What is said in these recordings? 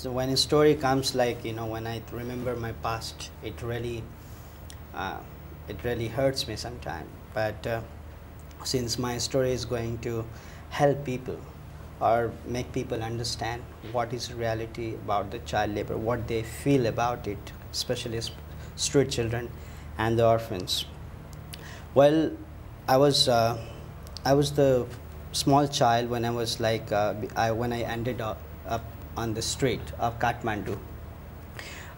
So when a story comes, like, you know, when I remember my past, it really hurts me sometimes. But since my story is going to help people or make people understand what is reality about the child labor, what they feel about it, especially street children and the orphans. Well, I was the small child when I was like when I ended up on the street of Kathmandu.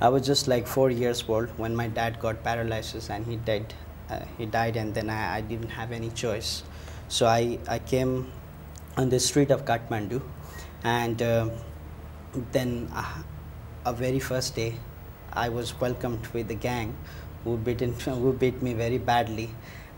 I was just like 4 years old when my dad got paralysis and he died. He died, and then I didn't have any choice. So I came on the street of Kathmandu, and then a very first day I was welcomed with a gang who beat me very badly.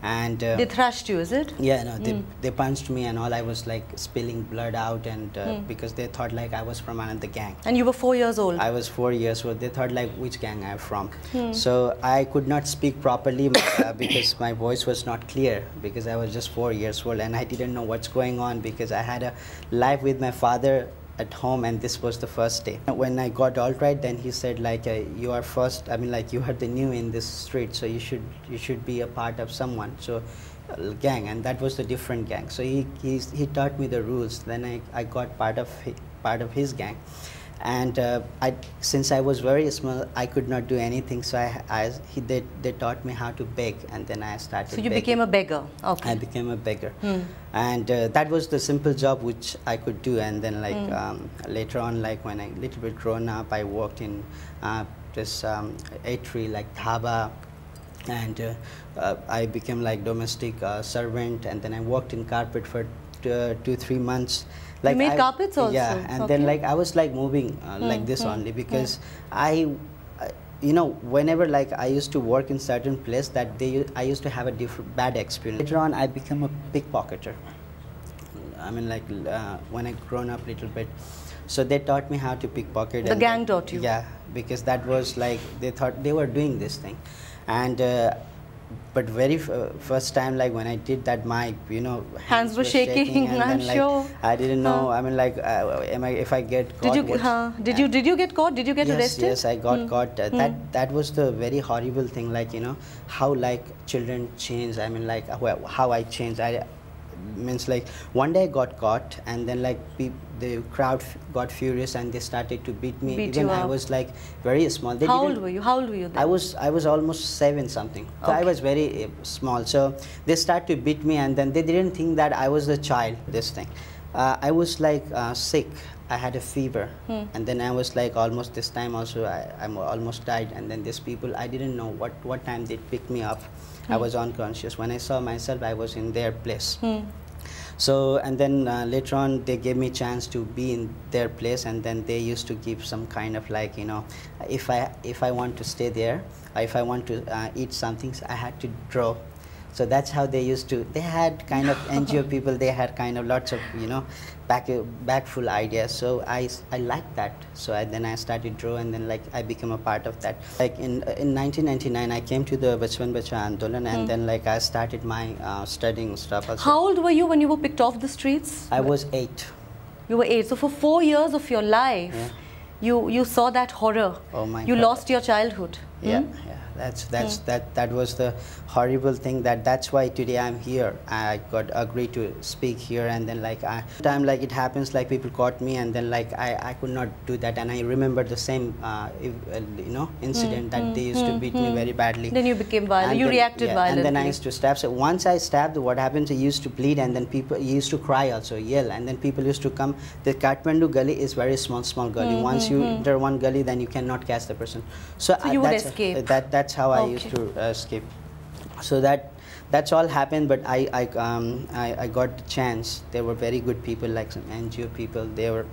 And they thrashed you, is it? Yeah, no, they punched me and all. I was like spilling blood out, and because they thought like I was from another gang. And you were 4 years old? I was 4 years old. They thought like which gang I'm from. So I could not speak properly because my voice was not clear, because I was just 4 years old and I didn't know what's going on, because I had a life with my father at home, and this was the first day. When I got all right, then he said like you are first, I mean like you are the new in this street, so you should be a part of someone, so gang. And that was the different gang. So he taught me the rules. Then I got part of his gang. And since I was very small, I could not do anything, so they taught me how to beg, and then I started. So you became a beggar. Okay. I became a beggar, and that was the simple job which I could do. And then like later on, like when I little bit grown up, I worked in this eatery like dhaba, and I became like domestic servant, and then I worked in carpet for 2-3 months. Like you made carpets also? Yeah, and then like I was like moving like this only, because you know, whenever like I used to work in certain place that I used to have a different bad experience. Later on I became a pickpocketer. I mean like when I grown up little bit, so they taught me how to pickpocket. The gang taught you? Yeah, because that was like, they thought they were doing this thing. And but very first time, like when I did that, my hands were shaking and I'm then, like, sure. I didn't know. I mean, like, if I get caught? Did you get caught? Did you get arrested? Yes, I got caught. That was the very horrible thing. Like, you know, how like children change. I mean, like how I changed. Means like one day I got caught, and then like the crowd got furious and they started to beat me. Even I was like very small. How old were you? How old were you then? I was almost 7 something. So I was very small. So they started to beat me, and then they didn't think that I was a child. This thing, I was like sick. I had a fever, and then I was like almost this time also I almost died. And then these people, I didn't know what time they picked me up. I was unconscious. When I saw myself, I was in their place. So, and then later on they gave me chance to be in their place, and then they used to give some kind of like, you know, if I want to stay there, or if I want to eat something, I had to draw. So that's how they used to. They had kind of NGO people. They had kind of lots of, you know, backful ideas. So I liked that. So then I started draw, and then like I became a part of that. Like in 1999, I came to the Bachpan Bacha Andolan, and then like I started my studying stuff also. How old were you when you were picked off the streets? I was 8. You were 8. So for 4 years of your life, you saw that horror. Oh my God. You lost your childhood. Yeah. That was the horrible thing. That's why today I'm here. I got agreed to speak here, and then like time like it happens, like people caught me, and then like I could not do that. And I remember the same you know, incident that they used to beat me very badly. Then you became violent. And you then, reacted violently. And then I used to stab. So once I stabbed, what happens? I used to bleed, and then people used to cry also, yell, and then people used to come. The Kathmandu gully is very small gully. Once you enter one gully, then you cannot catch the person. So you would escape. That's how I used to escape. So that's all happened, but I got the chance. There were very good people, like some NGO people. They were